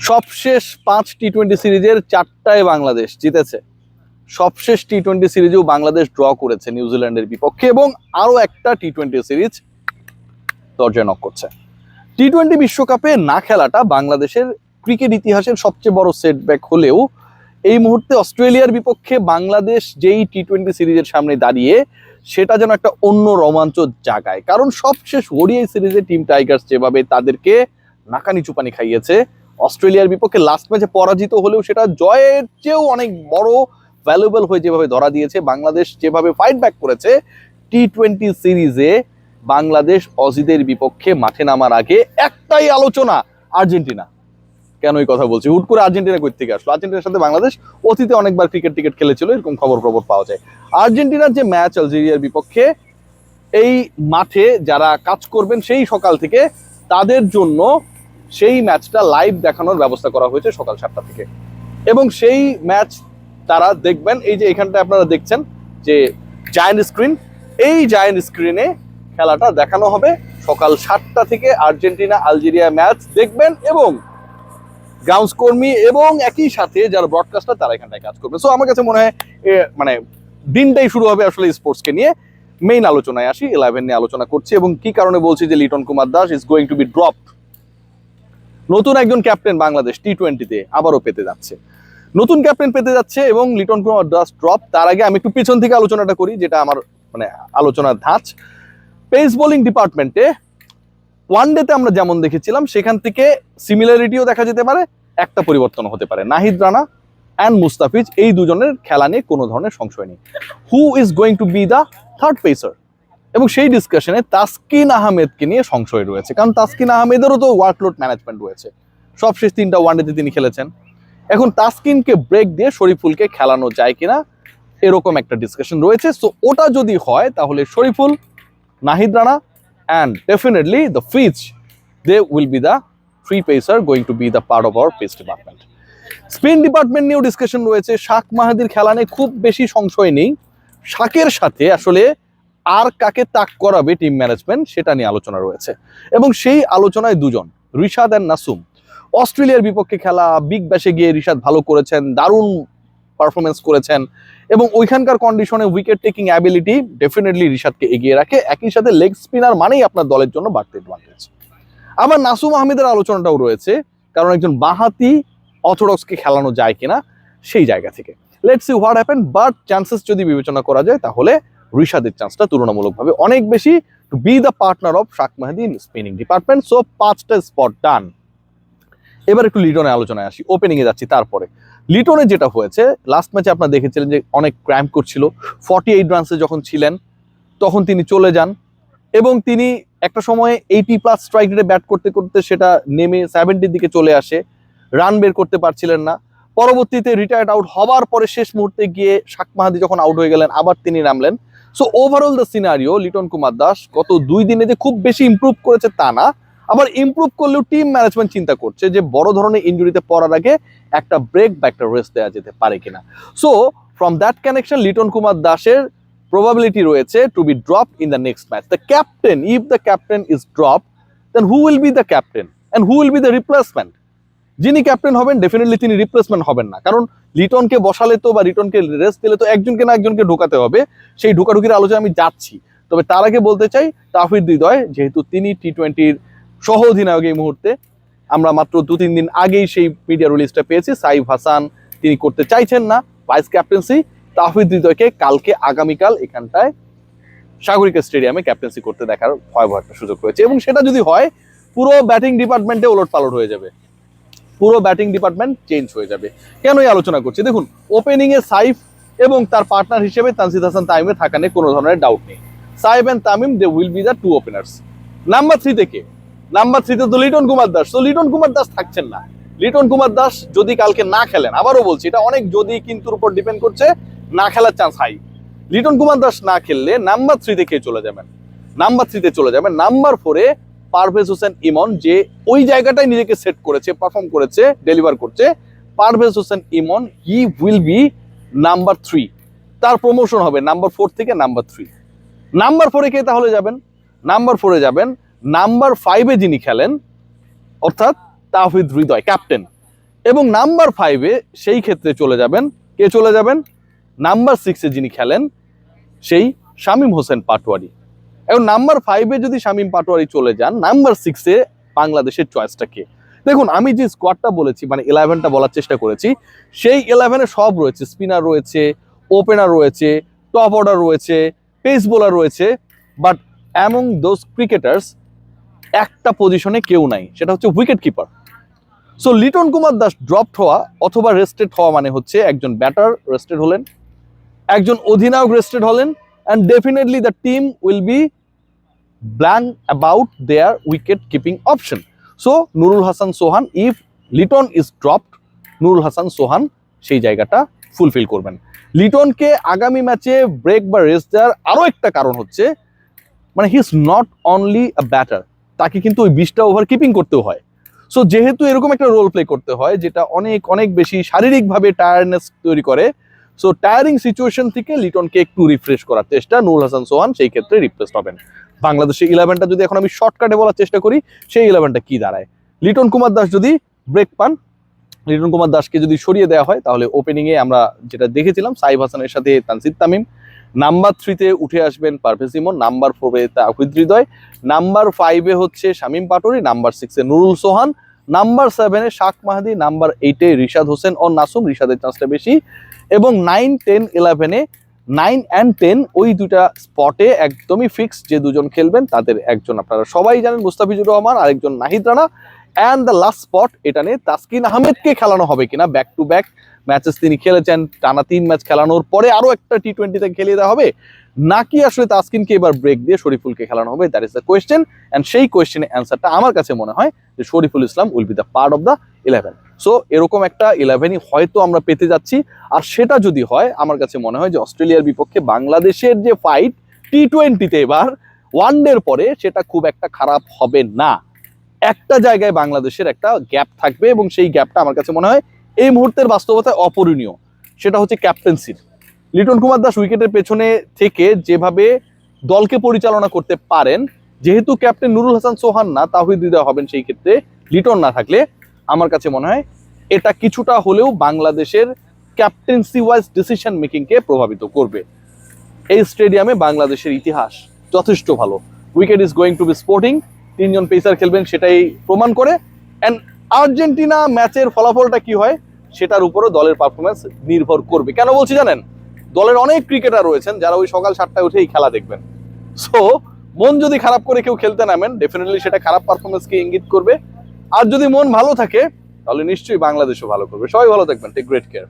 সবশেষ 5 টি-20 সিরিজের 4টায় বাংলাদেশ জিতেছে। সবশেষ টি-20 সিরিজেও বাংলাদেশ ড্র করেছে নিউজিল্যান্ডের বিপক্ষে এবং আরো একটা টি-20 সিরিজ দরজায় নক করছে। টি-20 বিশ্বকাপে না খেলাটা বাংলাদেশের ক্রিকেট ইতিহাসের সবচেয়ে বড় সেটব্যাক হলেও এই মুহূর্তে অস্ট্রেলিয়ার বিপক্ষে বাংলাদেশ যেই টি-20 সিরিজের সামনে দাঁড়িয়ে সেটা যেন একটা অন্য রোমাঞ্চ জাগায়। কারণ সবশেষ ওডিআই সিরিজে টিম টাইগার্স যেভাবে তাদেরকে নাকানি চুপানি খাইয়েছে, অস্ট্রেলিয়ার বিপক্ষে লাস্ট ম্যাচে পরাজিত হলেও সেটা জয়ের চেয়েও অনেক বড় ভ্যালুয়েবল হয়ে যেভাবে ধরা দিয়েছে, বাংলাদেশ যেভাবে ফাইট ব্যাক করেছে টি-20 সিরিজে বাংলাদেশ অজিদের বিপক্ষে মাঠে নামার আগে একটাই আলোচনা, আর্জেন্টিনা। কেন এই কথা বলছি, হুট করে আর্জেন্টিনা কই থেকে আসলো? আর্জেন্টিনার সাথে বাংলাদেশ অতীতে অনেকবার ক্রিকেট খেলেছিল, এরকম খবর পাওয়া যায়। আর্জেন্টিনার যে ম্যাচ আলজেরিয়ার বিপক্ষে, এই মাঠে যারা কাজ করবেন সেই সকাল থেকে তাদের জন্য সেই ম্যাচটা লাইভ দেখানোর ব্যবস্থা করা হয়েছে সকাল 7টা থেকে, এবং সেই ম্যাচ তারা দেখবেন। এই যে এখানটা আপনারা দেখছেন যে জায়ান্ট স্ক্রিন, এই জায়ান্ট স্ক্রিনে খেলাটা দেখানো হবে সকাল 7টা থেকে। আর্জেন্টিনা আলজেরিয়া ম্যাচ দেখবেন এবং গ্রাউন্ডস কর্মী এবং একই সাথে যারা ব্রডকাস্টার তারা এখানটায় কাজ করবে। সো আমার কাছে মনে হয় মানে দিনটাই শুরু হবে আসলে স্পোর্টসকে নিয়ে। মেইন আলোচনায় আসি, 11 নিয়ে আলোচনা করছি এবং কি কারণে বলছি যে Liton Kumar Das is going to be drop. নতুন একজন ক্যাপ্টেন বাংলাদেশ টি-20-তে আবারও পেতে যাচ্ছে, নতুন ক্যাপ্টেন পেতে যাচ্ছে এবং লিটন কুমার দাস ড্রপ। তার আগে আমি একটু পিছন থেকে আলোচনাটা করি, যেটা আমার মানে আলোচনার ধাঁচ। পেস বোলিং ডিপার্টমেন্টে ওয়ানডেতে আমরা যেমন দেখেছিলাম সেখান থেকে সিমিলারিটিও দেখা যেতে পারে, একটা পরিবর্তন হতে পারে। নাহিদ রানা অ্যান্ড মুস্তাফিজ এই দুজনের খেলা নিয়ে কোনো ধরনের সংশয় নেই। Who is going to be the third pacer? এবং সেই ডিসকাশনে তাসকিন আহমেদকে নিয়ে সংশয় রয়েছে, কারণ তাসকিন আহমেদেরও তো ওয়ার্কলোড ম্যানেজমেন্ট রয়েছে। সবশেষ 3টা ওয়ানডেতে তিনি খেলেছেন। এখন তাসকিনকে ব্রেক দিয়ে শরীফুলকে খেলানো যায় কিনা এরকম একটা ডিসকাশন রয়েছে। সো ওটা যদি হয় তাহলে Shoriful, Nahid Rana and definitely the Fitch, they will be the free pacer going to be the part of our pace department. Spin department নিয়েও ডিসকাশন রয়েছে। শাক মাহাদির খেলা নিয়ে খুব বেশি সংশয় নেই। শাকের সাথে আসলে আর কাকে তাক করাবে টিম ম্যানেজমেন্ট সেটা নিয়ে আলোচনা রয়েছে, এবং সেই আলোচনায় দুজন, রিশাদ এন্ড নাসুম। অস্ট্রেলিয়ার বিপক্ষে খেলা, বিগ ব্যাশে গিয়ে রিশাদ ভালো করেছেন, দারুণ পারফরমেন্স করেছেন এবং ওইখানকার কন্ডিশনে উইকেট টেকিং অ্যাবিলিটি ডেফিনেটলি রিশাদকে এগিয়ে রাখে। একই সাথে লেগ স্পিনার মানেই আপনার দলের জন্য বাড়তি অ্যাডভান্টেজ। আবার নাসুম আহমেদের আলোচনাটাও রয়েছে, কারণ একজন বাঁহাতি অর্থোডক্সকে খেলানো যায় কিনা সেই জায়গা থেকে। Let's see what happen, but chances যদি বিবেচনা করা যায় তাহলে রিশাদের চান্সটা তুলনামূলকভাবে অনেক বেশি to be the partner of Shak Mahedi in spinning department. So 5টা স্পট ডান। এবার একটু লিটনের আলোচনায় আসি, ওপেনিং এ যাচ্ছি। তারপরে লিটনে যেটা হয়েছে, লাস্ট ম্যাচে আপনারা দেখেছিলেন যে অনেক ক্র্যাম্প করছিল। 48 রানসে যখন ছিলেন তখন তিনি চলে যান এবং তিনি একটা সময়ে 80+ স্ট্রাইক রেটে ব্যাট করতে করতে সেটা নেমে 70-র দিকে চলে আসে, রান বের করতে পারছিলেন না। পরবর্তীতে রিটায়ার্ড আউট হবার পরে শেষ মুহূর্তে গিয়ে শাক মাহাদি যখন আউট হয়ে গেলেন আবার তিনি নামলেন। So overall the scenario, Liton Kumar Das গত 2 দিনে যে খুব বেশি ইমপ্রুভ করেছে তা না, আবার ইমপ্রুভ করলেও টিম ম্যানেজমেন্ট চিন্তা করছে যে বড় ধরনের ইনজুরিতে পড়ার আগে একটা ব্রেক বা একটা রেস্ট দেওয়া যেতে পারে কিনা। So from that connection Liton Kumar দাসের প্রবাবিলিটি রয়েছে to be drop in the next match. The captain, if the captain is drop, then who will be the captain and who will be the replacement? যিনি captain হবেন definitely তিনি replacement হবেন না, কারণ লিটনকে বসালে তো বা লিটনকে রেস্ট দিলে তো একজনকে না একজনকে ঢোকাতে হবে। সেই ঢোকাঢুকির আলোচনা আমি যাচ্ছি, তবে তার আগে বলতে চাই তাওহিদ হৃদয়, যেহেতু তিনি টি-20-র সহ অধিনায়ক এই মুহূর্তে, আমরা মাত্র 2-3 দিন আগেই সেই মিডিয়া রিলিজটা পেয়েছি। সাইফ হাসান তিনি করতে চাইছেন না ভাইস ক্যাপ্টেন্সি, তাওহিদ হৃদয়কে কালকে আগামীকাল এখানটায় সাগরিকা স্টেডিয়ামে ক্যাপ্টেন্সি করতে দেখার ভয়াবহ একটা সুযোগ রয়েছে, এবং সেটা যদি হয় পুরো ব্যাটিং ডিপার্টমেন্টে ওলটপালট হয়ে যাবে, পুরো ব্যাটিং ডিপার্টমেন্ট চেঞ্জ হয়ে যাবে। কেন এই আলোচনা করছি? দেখুন, ওপেনিং এ সাইফ এবং তার পার্টনার হিসেবে তানজিদ হাসান তামিমের থাকা নিয়ে কোনো ধরনের ডাউট নেই। Saif and Tamim they will be the 2 openers. Number 3 থেকে, নাম্বার 3-তে তো লিটন কুমার দাস। তো লিটন কুমার দাস থাকছেন না। লিটন কুমার দাস যদি কালকে না খেলেন, আবারও বলছি এটা অনেক যদি কিন্তুর উপর ডিপেন্ড করছে, না খেলার চান্স হাই। লিটন কুমার দাস না খেললে নাম্বার 3 থেকে চলে যাবেন, নাম্বার 3-তে চলে যাবেন। নাম্বার 4-এ পারভেজ হোসেন ইমন, যে ওই জায়গাটায় নিজেকে সেট করেছে, পারফর্ম করেছে, ডেলিভার করছে। Parvez Hossain Emon, he will be number 3। তার প্রমোশন হবে নাম্বার 4 থেকে নাম্বার 3। নাম্বার 4-এ কে তাহলে যাবেন? নাম্বার 4-এ যাবেন নাম্বার 5-এ যিনি খেলেন, অর্থাৎ তাওহিদ হৃদয় ক্যাপ্টেন। এবং নাম্বার 5-এ সেই ক্ষেত্রে চলে যাবেন, কে চলে যাবেন? নাম্বার 6-এ যিনি খেলেন সেই শামীম হোসেন পাটোয়ারি। এখন নাম্বার 5-এ যদি শামীম পাটোয়ারি চলে যান, নাম্বার 6-এ বাংলাদেশের চয়েসটা কে? দেখুন, আমি যে স্কোয়াডটা বলেছি, মানে 11টা বলার চেষ্টা করেছি, সেই 11-এ সব রয়েছে। স্পিনার রয়েছে, ওপেনার রয়েছে, টপ অর্ডার রয়েছে, পেস বোলার রয়েছে, বাট অ্যামং দোজ ক্রিকেটার্স একটা পজিশনে কেউ নাই, সেটা হচ্ছে wicket keeper. So Liton Kumar Das dropped হওয়া অথবা রেস্টেড হওয়া মানে হচ্ছে একজন ব্যাটার রেস্টেড হলেন, একজন অধিনায়ক রেস্টেড হলেন, and definitely the team will be blank about their wicket keeping option. So Nurul Hasan Sohan, if Liton is dropped, Nurul Hasan Sohan সেই জায়গাটা ফুলফিল করবেন। লিটনকে আগামী ম্যাচে ব্রেক বা রেস্ট দেওয়ার আরো একটা কারণ হচ্ছে, মানে he is not only a batter, তাকে কিন্তু ওই 20টা ওভার কিপিং করতেও হয়। সো যেহেতু এরকম একটা রোল প্লে করতে হয় যেটা অনেক অনেক বেশি শারীরিকভাবে টায়ার্ডনেস তৈরি করে, সো টায়ারিং সিচুয়েশন থেকে লিটনকে একটু রিফ্রেশ করার চেষ্টা, নুরুল হাসান সোহান সেই ক্ষেত্রে রিপ্লেস হবেন। বাংলাদেশের 11টা যদি এখন আমি শর্টকাটে বলার চেষ্টা করি, সেই 11টা কি দাঁড়ায়? লিটন কুমার দাস যদি ব্রেক পান, লিটন কুমার দাসকে যদি সরিয়ে দেওয়া হয়, তাহলে ওপেনিং এ আমরা যেটা দেখেছিলাম সাইফ হাসানের সাথে তানজিদ তামিম, নাম্বার 3-তে উঠে আসবেন পারভেজ ইমন, নাম্বার 4-এ তাওহিদ হৃদয়, নাম্বার 5-এ হচ্ছে শামীম পাটোয়ারি, নাম্বার 6-এ নুরুল সোহান, নাম্বার 7-এ শাক মাহাদি, নাম্বার 8-এ রিশাদ হোসেন ও নাসুম, রিশাদের চান্সটা বেশি, এবং 9, 10, 11-এ 9 and 10 ওই দুটা স্পটে একদমই ফিক্স যে দুজন খেলবেন তাদের একজন আপনারা সবাই জানেন মুস্তাফিজুর রহমান, আরেকজন Nahid Rana, and the last spot এটা নিয়ে তাসকিন আহমেদকে খেলানো হবে কিনা। ব্যাক টু ব্যাক ম্যাচেস তিনি খেলেছেন, টানা 3 ম্যাচ খেলানোর পরে আরো একটা টি20তে খেলিয়ে দেওয়া হবে, নাকি আসলে তাসকিনকে এবার ব্রেক দিয়ে শরীফুলকে খেলানো হবে? That is the question, and সেই কোয়েশ্চেনের অ্যান্সারটা আমার কাছে মনে হয় যে Shoriful Islam will be the part of the 11। So এরকম একটা 11ই হয়তো আমরা পেতে যাচ্ছি, আর সেটা যদি হয় আমার কাছে মনে হয় যে অস্ট্রেলিয়ার বিপক্ষে বাংলাদেশের যে ফাইট টি20তে এবার ওয়ানডের পরে, সেটা খুব একটা খারাপ হবে না। একটা জায়গায় বাংলাদেশের একটা গ্যাপ থাকবে, এবং সেই গ্যাপটা আমার কাছে মনে হয় এই মুহূর্তের বাস্তবতায় অপূরণীয়। সেটা হচ্ছে ক্যাপ্টেন্সির। লিটন কুমার দাস উইকেটের পেছনে থেকে যেভাবে দলকে পরিচালনা করতে পারেন, যেহেতু ক্যাপ্টেন নুরুল হাসান সোহান না, তাওহিদ হৃদয় হবেন সেই ক্ষেত্রে লিটন না থাকলে, আমার কাছে মনে হয় এটা কিছুটা হলেও বাংলাদেশের ক্যাপ্টেন্সি ওয়াইজ ডিসিশন মেকিংকে প্রভাবিত করবে। এই স্টেডিয়ামে বাংলাদেশের ইতিহাস যথেষ্ট ভালো, wicket is going to be sporting, 3 জন পেসার খেলবেন সেটাই প্রমাণ করে, অ্যান্ড আর্জেন্টিনা ম্যাচের ফলাফলটা কি হয় সেটার উপরও দলের পারফরমেন্স নির্ভর করবে। কেন বলছি জানেন? দলের অনেক ক্রিকেটার রয়েছেন যারা ওই সকাল 7টায় উঠেই খেলা দেখবেন। সো মন যদি খারাপ করে কেউ খেলতে নামেন, ডেফিনেটলি সেটা খারাপ পারফরমেন্সকে ইঙ্গিত করবে, আর যদি মন ভালো থাকে তাহলে নিশ্চয়ই বাংলাদেশও ভালো করবে। সবাই ভালো থাকবেন, টেক গ্রেট কেয়ার।